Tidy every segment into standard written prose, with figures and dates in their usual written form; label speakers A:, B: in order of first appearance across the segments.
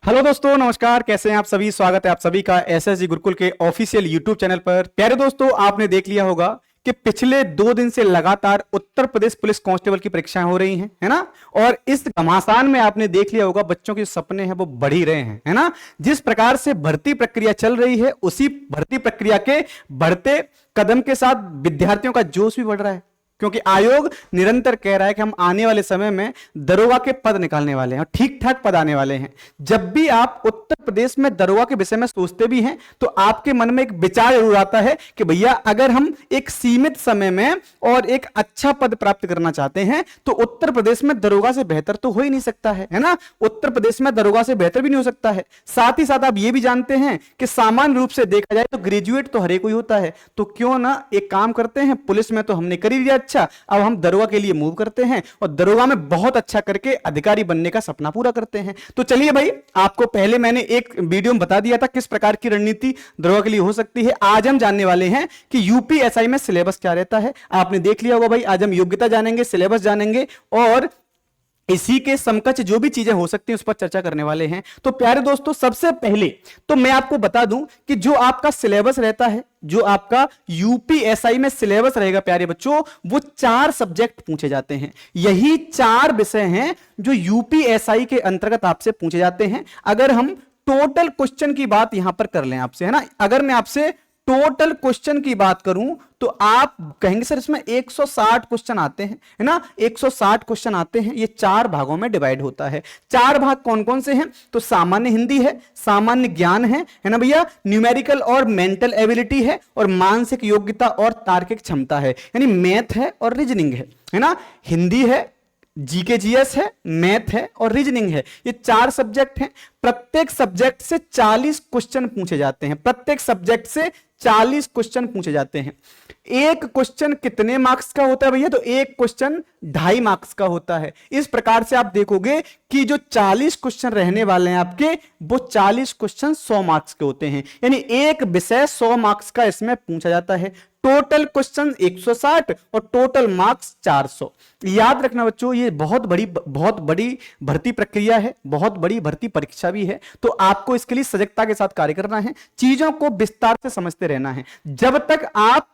A: Hello दोस्तों, नमस्कार। कैसे हैं आप सभी? स्वागत है आप सभी का एसएसजी गुरुकुल के ऑफिशियल यूट्यूब चैनल पर। प्यारे दोस्तों, आपने देख लिया होगा कि पिछले 2 दिन से लगातार उत्तर प्रदेश पुलिस कांस्टेबल की परीक्षाएं हो रही हैं, है ना। और इस घमासान में आपने देख लिया होगा बच्चों के सपने हैं वो बढ़ ही रहे हैं, है ना। जिस प्रकार से भर्ती प्रक्रिया चल रही है उसी भर्ती प्रक्रिया के बढ़ते कदम के साथ विद्यार्थियों का जोश भी बढ़ रहा है, क्योंकि आयोग निरंतर कह रहा है कि हम आने वाले समय में दरोगा के पद निकालने वाले हैं और ठीक ठाक पद आने वाले हैं। जब भी आप उत्तर प्रदेश में दरोगा के विषय में सोचते भी हैं तो आपके मन में एक विचार जरूर आता है कि भैया अगर हम एक सीमित समय में और एक अच्छा पद प्राप्त करना चाहते हैं तो उत्तर प्रदेश में दरोगा से बेहतर तो हो ही नहीं सकता है ना। उत्तर प्रदेश में दरोगा से बेहतर भी नहीं हो सकता है। साथ ही साथ आप ये भी जानते हैं कि सामान्य रूप से देखा जाए तो ग्रेजुएट तो हर एक कोई होता है, तो क्यों ना एक काम करते हैं, पुलिस में तो हमने कर ही दिया, अच्छा अब हम दरोगा के लिए मूव करते हैं और दरोगा में बहुत अच्छा करके अधिकारी बनने का सपना पूरा करते हैं। तो चलिए भाई, आपको पहले मैंने एक वीडियो में बता दिया था किस प्रकार की रणनीति दरोगा के लिए हो सकती है। आज हम जानने वाले हैं कि यूपीएसआई में सिलेबस क्या रहता है। आपने देख लिया होगा भाई, आज हम योग्यता जानेंगे, सिलेबस जानेंगे और इसी के समकक्ष जो भी चीजें हो सकती हैं उस पर चर्चा करने वाले हैं। तो प्यारे दोस्तों, सबसे पहले तो मैं आपको बता दूं कि जो आपका सिलेबस रहता है, जो आपका यूपीएसआई में सिलेबस रहेगा प्यारे बच्चों, वो 4 सब्जेक्ट पूछे जाते हैं। यही 4 विषय हैं जो यूपीएसआई के अंतर्गत आपसे पूछे जाते हैं। अगर हम टोटल क्वेश्चन की बात यहां पर कर लें आपसे, है ना, अगर मैं आपसे टोटल क्वेश्चन की बात करूं तो आप कहेंगे सर इसमें 160 क्वेश्चन आते हैं, है ना। 160 क्वेश्चन आते हैं, ये 4 भागों में डिवाइड होता है। 4 भाग कौन कौन से हैं? तो सामान्य हिंदी है, सामान्य ज्ञान है ना भैया, न्यूमेरिकल और मेंटल एबिलिटी है, और मानसिक योग्यता और तार्किक क्षमता है, यानी मैथ है और रीजनिंग है ना। हिंदी है, जीके जीएस है, मैथ है और रीजनिंग है। ये 4 सब्जेक्ट हैं। प्रत्येक सब्जेक्ट से 40 क्वेश्चन पूछे जाते हैं। प्रत्येक सब्जेक्ट से 40 क्वेश्चन पूछे जाते हैं। एक क्वेश्चन कितने मार्क्स का होता है भैया? तो एक क्वेश्चन 2.5 मार्क्स का होता है। इस प्रकार से आप देखोगे कि जो 40 क्वेश्चन रहने वाले हैं आपके, वो 40 क्वेश्चन 100 मार्क्स के होते हैं, यानी एक विषय 100 मार्क्स का इसमें पूछा जाता है। टोटल क्वेश्चन 160 और टोटल मार्क्स 400। याद रखना बच्चों, ये बहुत बड़ी भर्ती प्रक्रिया है, बहुत बड़ी भर्ती परीक्षा भी है। तो आपको इसके लिए सजगता के साथ कार्य करना है, चीजों को विस्तार से समझते रहना है। जब तक आप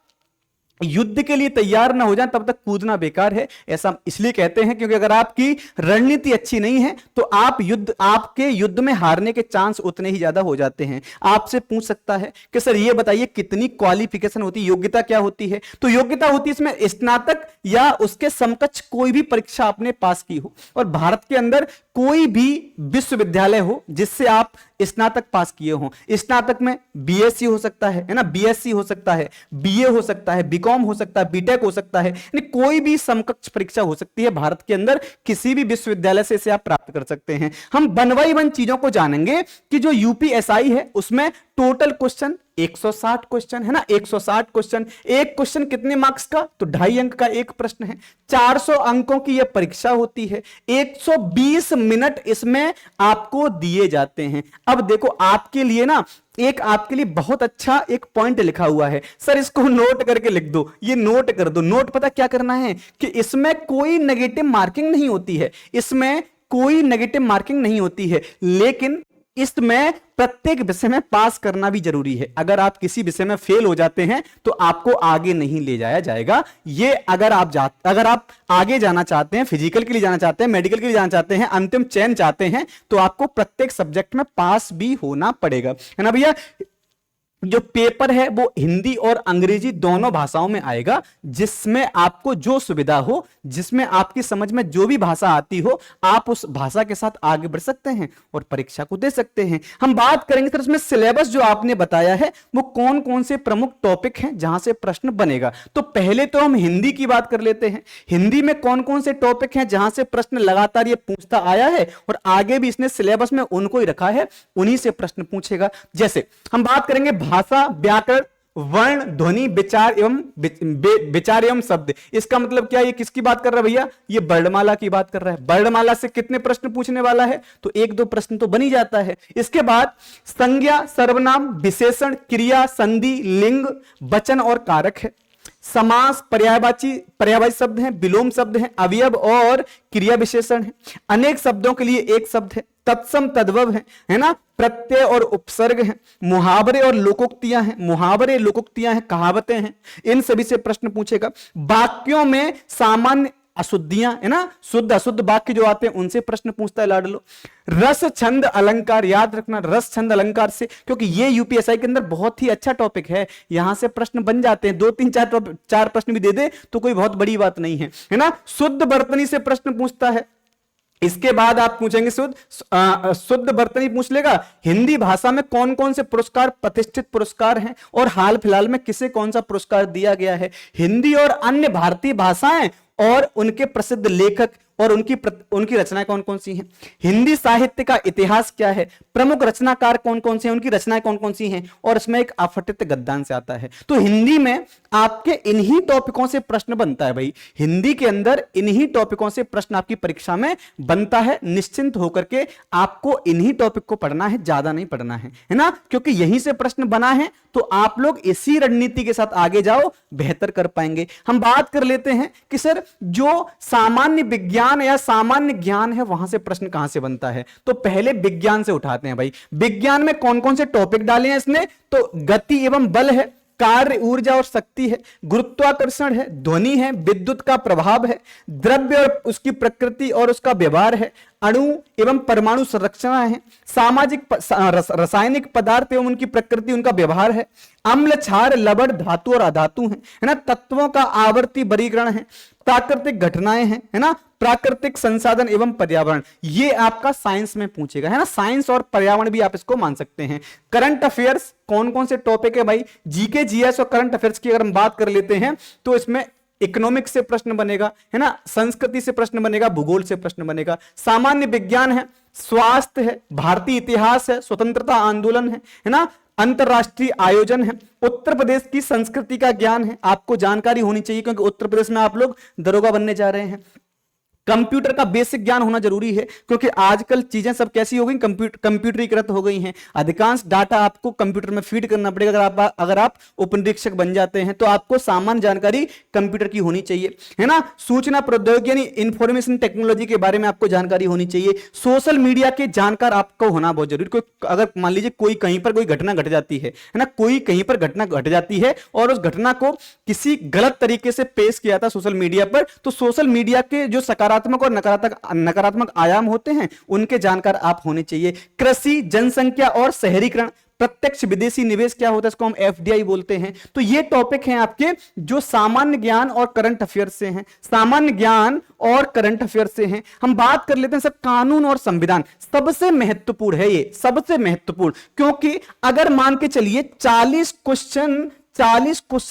A: युद्ध के लिए तैयार ना हो जाए तब तक कूदना बेकार है। ऐसा इसलिए कहते हैं क्योंकि अगर आपकी रणनीति अच्छी नहीं है तो आपके युद्ध में हारने के चांस उतने ही ज्यादा हो जाते हैं। आपसे पूछ सकता है कि सर ये बताइए कितनी क्वालिफिकेशन होती है, योग्यता क्या होती है? तो योग्यता होती है इसमें स्नातक या उसके समकक्ष कोई भी परीक्षा आपने पास की हो, और भारत के अंदर कोई भी विश्वविद्यालय हो जिससे आप स्नातक पास किए हो। स्नातक में बीएससी हो सकता है ना, बीएससी हो सकता है, बीए हो सकता है, बीकॉम हो सकता है, बीटेक हो सकता है, यानी कोई भी समकक्ष परीक्षा हो सकती है भारत के अंदर, किसी भी विश्वविद्यालय से इसे आप प्राप्त कर सकते हैं। हम वन बाई वन चीजों को जानेंगे कि जो यूपीएसआई है उसमें टोटल क्वेश्चन 160 क्वेश्चन है ना, 160 क्वेश्चन। एक क्वेश्चन कितने मार्क्स का? तो 2.5 अंक का एक प्रश्न है। 400 अंकों की यह परीक्षा होती है। 120 मिनट इसमें आपको दिए जाते हैं। अब देखो आपके लिए ना, एक आपके लिए बहुत अच्छा एक पॉइंट लिखा हुआ है, सर इसको नोट करके लिख दो, ये नोट कर दो। नोट पता क्या करना है कि इसमें कोई नेगेटिव मार्किंग नहीं होती है, इसमें कोई नेगेटिव मार्किंग नहीं होती है, लेकिन इसमें प्रत्येक विषय में पास करना भी जरूरी है। अगर आप किसी विषय में फेल हो जाते हैं तो आपको आगे नहीं ले जाया जाएगा। ये अगर आप आगे जाना चाहते हैं, फिजिकल के लिए जाना चाहते हैं, मेडिकल के लिए जाना चाहते हैं, अंतिम चयन चाहते हैं, तो आपको प्रत्येक सब्जेक्ट में पास भी होना पड़ेगा, है ना भैया। जो पेपर है वो हिंदी और अंग्रेजी दोनों भाषाओं में आएगा, जिसमें आपको जो सुविधा हो, जिसमें आपकी समझ में जो भी भाषा आती हो, आप उस भाषा के साथ आगे बढ़ सकते हैं और परीक्षा को दे सकते हैं। हम बात करेंगे तो इसमें सिलेबस जो आपने बताया है वो कौन कौन से प्रमुख टॉपिक हैं जहां से प्रश्न बनेगा। तो पहले तो हम हिंदी की बात कर लेते हैं। हिंदी में कौन कौन से टॉपिक हैं जहां से प्रश्न लगातार ये पूछता आया है और आगे भी इसने सिलेबस में उनको ही रखा है, उन्हीं से प्रश्न पूछेगा। जैसे हम बात करेंगे भाषा, व्याकरण, वर्ण, ध्वनि, विचार एवं शब्द। इसका मतलब क्या? ये किसकी बात कर रहा है भैया? ये वर्णमाला की बात कर रहा है। वर्णमाला से कितने प्रश्न पूछने वाला है? तो 1-2 प्रश्न तो बन ही जाता है। इसके बाद संज्ञा, सर्वनाम, विशेषण, क्रिया, संधि, लिंग, वचन और कारक है। समास पर्यायवाची शब्द हैं, विलोम शब्द हैं, अवयव और क्रिया विशेषण है, अनेक शब्दों के लिए एक शब्द है, तत्सम तद्भव है ना, प्रत्यय और उपसर्ग है, मुहावरे और लोकोक्तियां हैं, मुहावरे लोकोक्तियां हैं, कहावतें हैं, इन सभी से प्रश्न पूछेगा। वाक्यों में सामान्य अशुद्धियां है ना, शुद्ध अशुद्ध वाक्य जो आते हैं उनसे प्रश्न पूछता है लाडलो। रस छंद अलंकार, याद रखना रस छंद अलंकार से, क्योंकि ये यूपीएसआई के अंदर बहुत ही अच्छा टॉपिक है, यहां से प्रश्न बन जाते हैं, 2 3 4 4 प्रश्न भी दे दे तो कोई बहुत बड़ी बात नहीं है ना। शुद्ध बर्तनी से प्रश्न पूछता है। इसके बाद आप पूछेंगे शुद्ध बर्तनी पूछ लेगा। हिंदी भाषा में कौन कौन से पुरस्कार प्रतिष्ठित पुरस्कार हैं और हाल फिलहाल में किसे कौन सा पुरस्कार दिया गया है। हिंदी और अन्य भारतीय भाषाएं और उनके प्रसिद्ध लेखक और उनकी रचनाएं कौन कौन सी हैं। हिंदी साहित्य का इतिहास क्या है, प्रमुख रचनाकार कौन कौन से हैं, उनकी रचनाएं कौन कौन सी हैं, और इसमें एक अपठित गद्यांश आता है। तो हिंदी में आपके इन्हीं टॉपिकों से प्रश्न बनता है भाई, हिंदी के अंदर इन्हीं टॉपिकों से प्रश्न आपकी परीक्षा में बनता है। निश्चिंत होकर के आपको इन्हीं टॉपिक को पढ़ना है, ज्यादा नहीं पढ़ना है ना, क्योंकि यहीं से प्रश्न बना है तो आप लोग इसी रणनीति के साथ आगे जाओ, बेहतर कर पाएंगे। हम बात कर लेते हैं कि सर जो सामान्य विज्ञान या सामान्य ज्ञान है वहां से प्रश्न कहां से बनता है। तो पहले विज्ञान से उठाते हैं भाई। विज्ञान में कौन कौन से टॉपिक डाले हैं इसने, तो गति एवं बल है, कार्य ऊर्जा और शक्ति है, गुरुत्वाकर्षण है, ध्वनि है, विद्युत का प्रभाव है, द्रव्य और उसकी प्रकृति और उसका व्यवहार है, अणु एवं परमाणु संरचना है, सामाजिक रासायनिक पदार्थ एवं उनकी प्रकृति उनका व्यवहार है, अम्ल क्षार लवण धातु और अधातु है ना, तत्वों का आवर्ती वर्गीकरण है, प्राकृतिक घटनाएं हैं है ना, प्राकृतिक संसाधन एवं पर्यावरण। ये आपका साइंस में पूछेगा है ना, साइंस और पर्यावरण भी आप इसको मान सकते हैं। करंट अफेयर्स कौन कौन से टॉपिक है भाई, जीके जीएस और करंट अफेयर्स की अगर हम बात कर लेते हैं तो इसमें इकोनॉमिक्स से प्रश्न बनेगा है ना, संस्कृति से प्रश्न बनेगा, भूगोल से प्रश्न बनेगा, सामान्य विज्ञान है, स्वास्थ्य है, भारतीय इतिहास है, स्वतंत्रता आंदोलन है ना, अंतरराष्ट्रीय आयोजन है, उत्तर प्रदेश की संस्कृति का ज्ञान है, आपको जानकारी होनी चाहिए क्योंकि उत्तर प्रदेश में आप लोग दरोगा बनने जा रहे हैं। कंप्यूटर का बेसिक ज्ञान होना जरूरी है क्योंकि आजकल चीजें सब कैसी हो गई, कंप्यूटरीकृत हो गई हैं। अधिकांश डाटा आपको कंप्यूटर में फीड करना पड़ेगा। अगर आप उपनिरीक्षक बन जाते हैं तो आपको सामान्य जानकारी कंप्यूटर की होनी चाहिए है ना। सूचना प्रौद्योगिकी यानी इंफॉर्मेशन टेक्नोलॉजी के बारे में आपको जानकारी होनी चाहिए। सोशल मीडिया के जानकार आपको होना बहुत जरूरी। कोई अगर मान लीजिए कोई कहीं पर कोई घटना घट जाती है ना, कोई कहीं पर घटना घट जाती है और उस घटना को किसी गलत तरीके से पेश किया था सोशल मीडिया पर, तो सोशल मीडिया के जो सकारात्मक और नकारात्मक आयाम होते हैं उनके जानकार आप होने चाहिए। कृषि, जनसंख्या और शहरीकरण, प्रत्यक्ष विदेशी निवेश क्या होता है, इसको हम एफडीआई बोलते हैं। तो ये टॉपिक हैं आपके जो सामान्य ज्ञान और करंट अफेयर से हैं, सामान्य ज्ञान और करंट अफेयर से हैं। हम बात कर लेते हैं सब कानून और संविधान, सबसे महत्वपूर्ण है ये, सबसे महत्वपूर्ण, क्योंकि अगर मान के चलिए 40 क्वेश्चन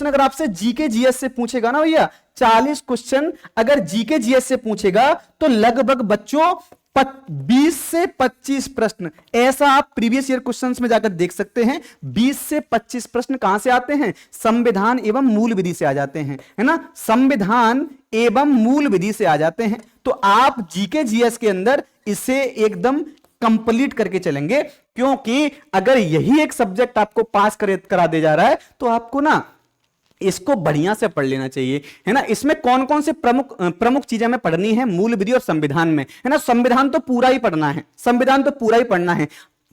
A: अगर आपसे जीके जीएस से पूछेगा ना भैया, 40 क्वेश्चन अगर जीके जीएस से पूछेगा तो लगभग बच्चों 20 से 25 प्रश्न, ऐसा आप प्रीवियस ईयर क्वेश्चंस में जाकर देख सकते हैं। 20 से 25 प्रश्न कहां से आते हैं, संविधान एवं मूल विधि से आ जाते हैं है ना, संविधान एवं मूल विधि से आ जाते हैं। तो आप जीके जीएस के अंदर इसे एकदम कंप्लीट करके चलेंगे, क्योंकि अगर यही एक सब्जेक्ट आपको पास करा दे जा रहा है तो आपको ना इसको बढ़िया से पढ़ लेना चाहिए है ना। इसमें कौन कौन से प्रमुख चीजें हमें पढ़नी है मूल विधि और संविधान में है ना। संविधान तो पूरा ही पढ़ना है, संविधान तो पूरा ही पढ़ना है।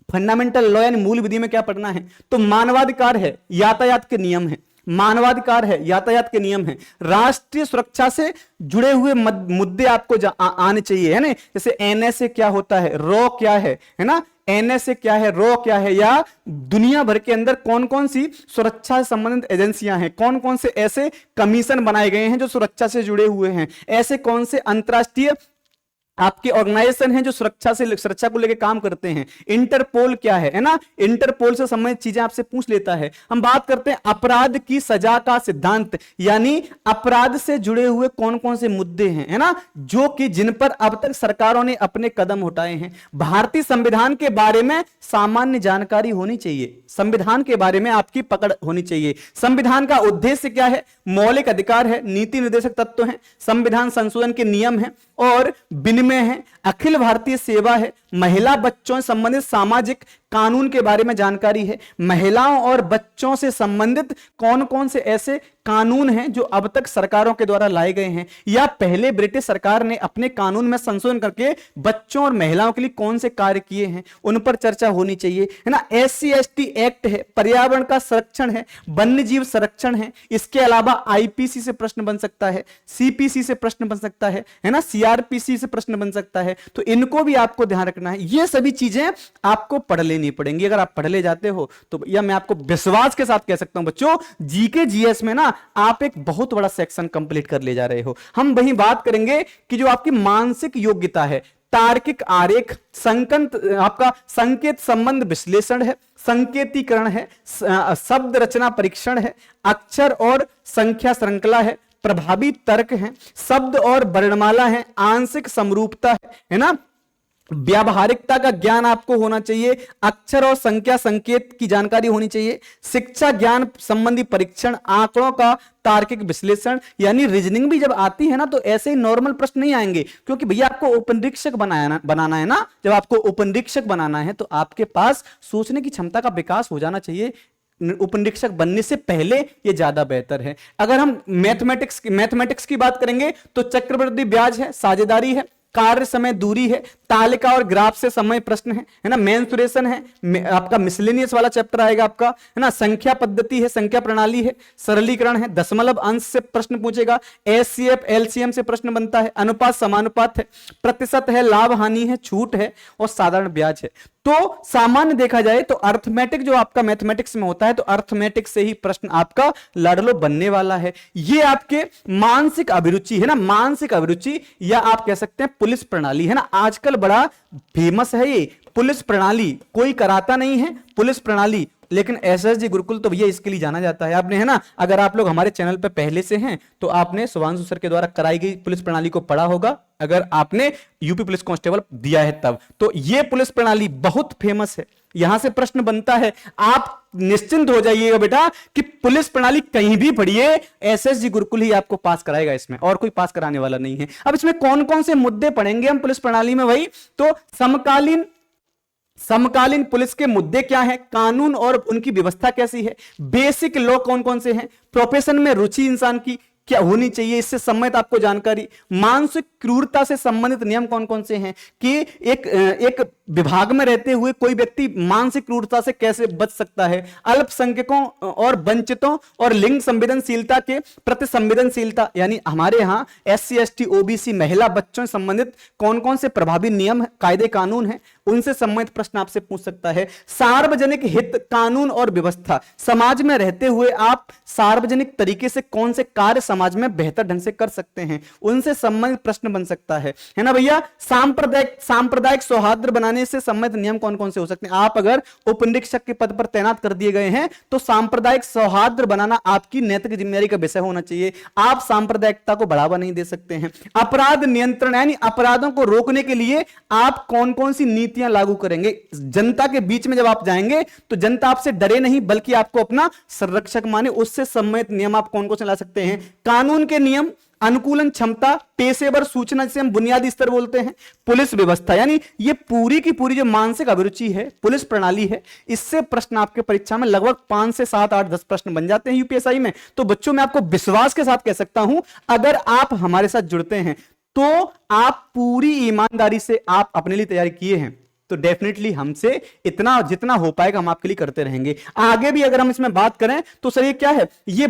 A: फंडामेंटल लॉ यानी मूल विधि में क्या पढ़ना है, तो मानवाधिकार है, यातायात के नियम है, मानवाधिकार है, यातायात के नियम है, राष्ट्रीय सुरक्षा से जुड़े हुए मुद्दे आपको आने चाहिए है ना। जैसे एनएसए क्या होता है, रॉ क्या है ना, एनएसए क्या है, रॉ क्या है, या दुनिया भर के अंदर कौन कौन सी सुरक्षा से संबंधित एजेंसियां हैं, कौन कौन से ऐसे कमीशन बनाए गए हैं जो सुरक्षा से जुड़े हुए हैं, ऐसे कौन से अंतरराष्ट्रीय आपके ऑर्गेनाइजेशन हैं जो सुरक्षा को लेकर काम करते हैं। इंटरपोल क्या है ना, इंटरपोल से संबंधित चीजें आपसे पूछ लेता है। हम बात करते हैं अपराध की सजा का सिद्धांत, यानी अपराध से जुड़े हुए कौन कौन से मुद्दे हैं है ना, जो कि जिन पर अब तक सरकारों ने अपने कदम उठाए हैं। भारतीय संविधान के बारे में सामान्य जानकारी होनी चाहिए, संविधान के बारे में आपकी पकड़ होनी चाहिए। संविधान का उद्देश्य क्या है, मौलिक अधिकार है, नीति निर्देशक तत्व है, संविधान संशोधन के नियम है और विनिमय है, अखिल भारतीय सेवा है, महिला बच्चों से संबंधित सामाजिक कानून के बारे में जानकारी है। महिलाओं और बच्चों से संबंधित कौन कौन से ऐसे कानून हैं जो अब तक सरकारों के द्वारा लाए गए हैं, या पहले ब्रिटिश सरकार ने अपने कानून में संशोधन करके बच्चों और महिलाओं के लिए कौन से कार्य किए हैं, उन पर चर्चा होनी चाहिए, है ना। SC/ST एक्ट है, पर्यावरण का संरक्षण है, वन्य जीव संरक्षण है। इसके अलावा IPC से प्रश्न बन सकता है, CPC से प्रश्न बन सकता है ना, CRPC से प्रश्न बन सकता है। तो इनको भी आपको ध्यान रखना है। ये सभी चीजें आपको पढ़ लेनी पड़ेंगी। अगर आप पढ़ ले जाते हो तो या मैं आपको विश्वास के साथ कह सकता हूं बच्चों, GK GS में ना आप एक बहुत बड़ा सेक्शन कंप्लीट कर ले जा रहे हो। हम वही बात करेंगे कि जो आपकी मानसिक योग्यता है, तार्किक आरेख, आपका संकेत संबंध विश्लेषण है, संकेतीकरण है, शब्द रचना परीक्षण है, अक्षर और संख्या श्रृंखला है, प्रभावी तर्क है, शब्द और वर्णमाला है, आंशिक समरूपता है ना, व्यावहारिकता का ज्ञान आपको होना चाहिए, अक्षर और संख्या संकेत की जानकारी होनी चाहिए, शिक्षा ज्ञान संबंधी परीक्षण, आंकड़ों का तार्किक विश्लेषण, यानी रीजनिंग भी जब आती है ना तो ऐसे ही नॉर्मल प्रश्न नहीं आएंगे, क्योंकि भैया आपको उपनिरीक्षक बनाना है ना। जब आपको उपनिरीक्षक बनाना है तो आपके पास सोचने की क्षमता का विकास हो जाना चाहिए। उपनिरीक्षक बनने से पहले ये ज्यादा बेहतर है। अगर हम मैथमेटिक्स की बात करेंगे तो चक्रवृद्धि ब्याज है, साझेदारी है, कार्य समय दूरी है, तालिका और ग्राफ से समय प्रश्न है ना, मेंसुरेशन है, आपका मिसलेनियस वाला चैप्टर आएगा आपका, है ना, संख्या पद्धति है, संख्या प्रणाली है, सरलीकरण है, दशमलव अंश से प्रश्न पूछेगा, SCF LCM से प्रश्न बनता है, अनुपात समानुपात है, प्रतिशत है, लाभ हानि है, छूट है और साधारण ब्याज है। तो सामान्य देखा जाए तो अर्थमेटिक जो आपका मैथमेटिक्स में होता है तो अर्थमेटिक्स से ही प्रश्न आपका लाडलो बनने वाला है। ये आपके मानसिक अभिरुचि है ना, मानसिक अभिरुचि, या आप कह सकते हैं पुलिस प्रणाली है ना। आजकल बड़ा फेमस है ये पुलिस प्रणाली, कोई कराता नहीं है पुलिस प्रणाली, लेकिन SSG गुरुकुल तो भैया इसके लिए जाना जाता है। आपने है ना, अगर आप लोग हमारे चैनल पे पहले से हैं तो आपने शुभांशु सर के द्वारा कराई गई पुलिस प्रणाली को पढ़ा होगा, अगर आपने यूपी पुलिस कांस्टेबल दिया है तब। तो ये पुलिस प्रणाली बहुत फेमस है, यहां से प्रश्न बनता है। आप निश्चिंत हो जाइएगा बेटा कि पुलिस प्रणाली कहीं भी पढ़िए, SSG गुरुकुल ही आपको पास कराएगा, इसमें और कोई पास कराने वाला नहीं है। अब इसमें कौन कौन से मुद्दे पढ़ेंगे हम पुलिस प्रणाली में भाई, तो समकालीन पुलिस के मुद्दे क्या हैं, कानून और उनकी व्यवस्था कैसी है, बेसिक लॉ कौन कौन से हैं, प्रोफेशन में रुचि इंसान की क्या होनी चाहिए, इससे संबंधित आपको जानकारी, मानसिक क्रूरता से संबंधित नियम कौन कौन से हैं कि एक विभाग में रहते हुए कोई व्यक्ति मानसिक क्रूरता से कैसे बच सकता है, अल्पसंख्यकों और वंचितों और लिंग संवेदनशीलता के प्रति संवेदनशीलता, यानी हमारे यहाँ SC ST OBC महिला बच्चों से संबंधित कौन कौन से प्रभावी नियम कायदे कानून हैं, उनसे संबंधित प्रश्न आपसे पूछ सकता है। सार्वजनिक हित कानून और व्यवस्था, समाज में रहते हुए आप सार्वजनिक तरीके से कौन से कार्य समाज में बेहतर ढंग से कर सकते हैं, उनसे संबंधित प्रश्न बन सकता है ना भैया। सांप्रदायिक सौहार्द बनाने से संबंधित नियम कौन कौन से हो सकते हैं। आप अगर उपनिरीक्षक के पद पर तैनात कर दिए गए हैं तो सांप्रदायिक सौहार्द बनाना आपकी नैतिक जिम्मेदारी का विषय होना चाहिए। आप सांप्रदायिकता को बढ़ावा नहीं दे सकते हैं। अपराध नियंत्रण, यानी अपराधों को रोकने के लिए आप कौन कौन सी नीतियां लागू करेंगे। जनता के बीच में जब आप जाएंगे तो जनता आपसे डरे नहीं बल्कि आपको अपना संरक्षक माने, उससे संबंधित नियम आप कौन कौन से ला सकते हैं। कानून के नियम, अनुकूलन क्षमता, पेशेवर सूचना जिसे हम बुनियादी स्तर बोलते हैं, पुलिस व्यवस्था, यानी ये पूरी की पूरी जो मानसिक अभिरुचि है, पुलिस प्रणाली है, इससे प्रश्न आपके परीक्षा में लगभग 5 से 7 8 10 प्रश्न बन जाते हैं यूपीएसआई में। तो बच्चों मैं आपको विश्वास के साथ कह सकता हूं, अगर आप हमारे साथ जुड़ते हैं तो आप पूरी ईमानदारी से आप अपने लिए तैयारी किए हैं तो डेफिनेटली हमसे इतना जितना हो पाएगा हम आपके लिए करते रहेंगे। आगे भी अगर हम इसमें बात करें तो सर ये क्या है, ये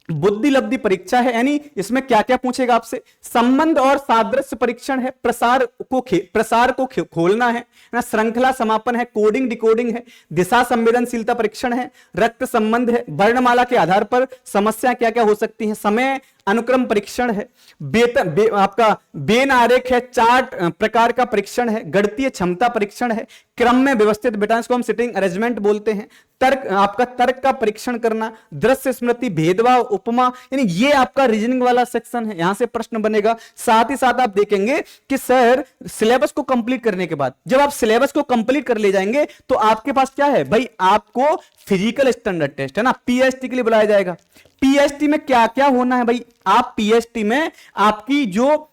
A: बुद्धि लब्धि परीक्षा है, यानी इसमें क्या क्या पूछेगा आपसे। संबंध और सादृश्य परीक्षण है, प्रसार को खोलना है ना, श्रृंखला समापन है, कोडिंग डिकोडिंग है, दिशा संवेदनशीलता परीक्षण है, रक्त संबंध है, वर्णमाला के आधार पर समस्या क्या क्या हो सकती है, समय अनुक्रम परीक्षण है, आपका बेन आरेख है, चार्ट प्रकार का परीक्षण है, गणितीय क्षमता परीक्षण है, क्रम में व्यवस्थित बेटा इसको हम सिटिंग अरेंजमेंट बोलते हैं, तर्क का परीक्षण करना, दृश्य स्मृति, भेदभाव, उपमा, यानी ये आपका रीजनिंग वाला सेक्शन है, यहां से प्रश्न बनेगा। साथ ही साथ आप देखेंगे कि सर सिलेबस को कंप्लीट करने के बाद जब आप सिलेबस को कंप्लीट कर ले जाएंगे तो आपके पास क्या है भाई, आपको फिजिकल स्टैंडर्ड टेस्ट है ना, PST के लिए बुलाया जाएगा। PST में क्या क्या होना है भाई, आप PST में आपकी जो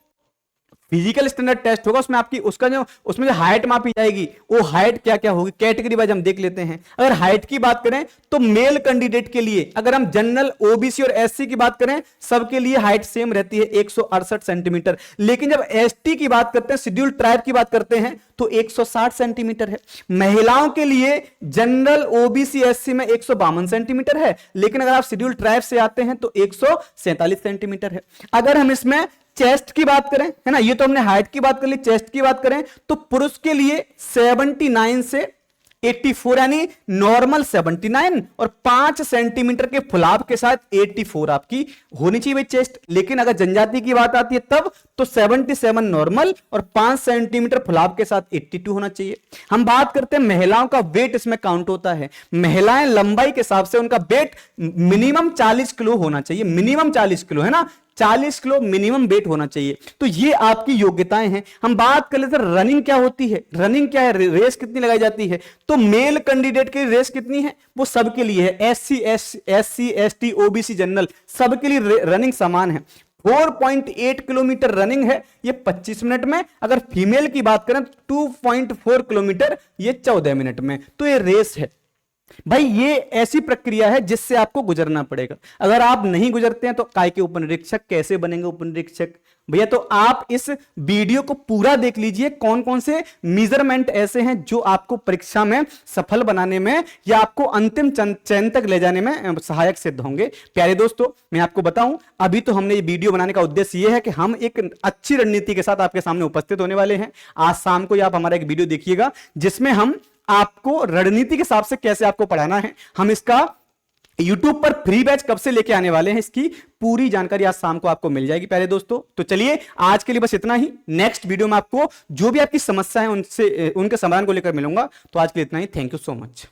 A: फिजिकल स्टैंडर्ड टेस्ट होगा, उसमें आपकी उसमें जो हाइट मापी जाएगी वो हाइट क्या क्या होगी, कैटेगरी वाइज हम देख लेते हैं। अगर हाइट की बात करें तो मेल कैंडिडेट के लिए, अगर हम जनरल, ओबीसी और एससी की बात करें, सबके लिए हाइट सेम रहती है 168 सेंटीमीटर। लेकिन जब एसटी की बात करते हैं, शेड्यूल ट्राइब की बात करते हैं, तो 160 सेंटीमीटर है। महिलाओं के लिए जनरल, ओबीसी, एससी में 152 सेंटीमीटर है, लेकिन अगर आप शेड्यूल ट्राइब से आते हैं तो 147 सेंटीमीटर है। अगर हम इसमें चेस्ट की बात करें, है ना, ये तो हमने हाइट की बात कर ली, चेस्ट की बात करें तो पुरुष के लिए 79 से 84, यानी नॉर्मल 79 और 5 सेंटीमीटर के फुलाव के साथ 84 आपकी होनी चाहिए भाई चेस्ट। लेकिन अगर जनजाति की बात आती है तब तो 77 नॉर्मल और 5 सेंटीमीटर फुलाव के साथ 82 होना चाहिए। हम बात करते हैं महिलाओं का वेट, इसमें काउंट होता है। महिलाएं लंबाई के हिसाब से उनका वेट मिनिमम 40 किलो होना चाहिए, मिनिमम 40 किलो, है ना, 40 किलो मिनिमम वेट होना चाहिए। तो ये आपकी योग्यताएं हैं। हम बात कर लेते हैं रनिंग क्या होती है, रनिंग क्या है, रेस कितनी लगाई जाती है। तो मेल कैंडिडेट की रेस कितनी है, वो सबके लिए है, एससी, एसटी, ओबीसी, जनरल, सबके लिए रनिंग समान है। 4.8 किलोमीटर रनिंग है ये 25 मिनट में। अगर फीमेल की बात करें 2.4 किलोमीटर ये 14 मिनट में। तो ये रेस है भाई, ये ऐसी प्रक्रिया है जिससे आपको गुजरना पड़ेगा। अगर आप नहीं गुजरते हैं तो काय के उपनिरीक्षक कैसे बनेंगे उपनिरीक्षक भैया। तो आप इस वीडियो को पूरा देख लीजिए, कौन कौन से मेजरमेंट ऐसे हैं जो आपको परीक्षा में सफल बनाने में या आपको अंतिम चयन तक ले जाने में सहायक सिद्ध होंगे। प्यारे दोस्तों, मैं आपको बताऊं, अभी तो हमने ये वीडियो बनाने का उद्देश्य ये है कि हम एक अच्छी रणनीति के साथ आपके सामने उपस्थित होने वाले हैं। आज शाम को आप हमारा एक वीडियो देखिएगा जिसमें हम आपको रणनीति के हिसाब से कैसे आपको पढ़ाना है, हम इसका YouTube पर फ्री बैच कब से लेके आने वाले हैं, इसकी पूरी जानकारी आज शाम को आपको मिल जाएगी प्यारे दोस्तों। तो चलिए आज के लिए बस इतना ही। नेक्स्ट वीडियो में आपको जो भी आपकी समस्या है उनके समाधान को लेकर मिलूंगा। तो आज के लिए इतना ही। Thank you so much.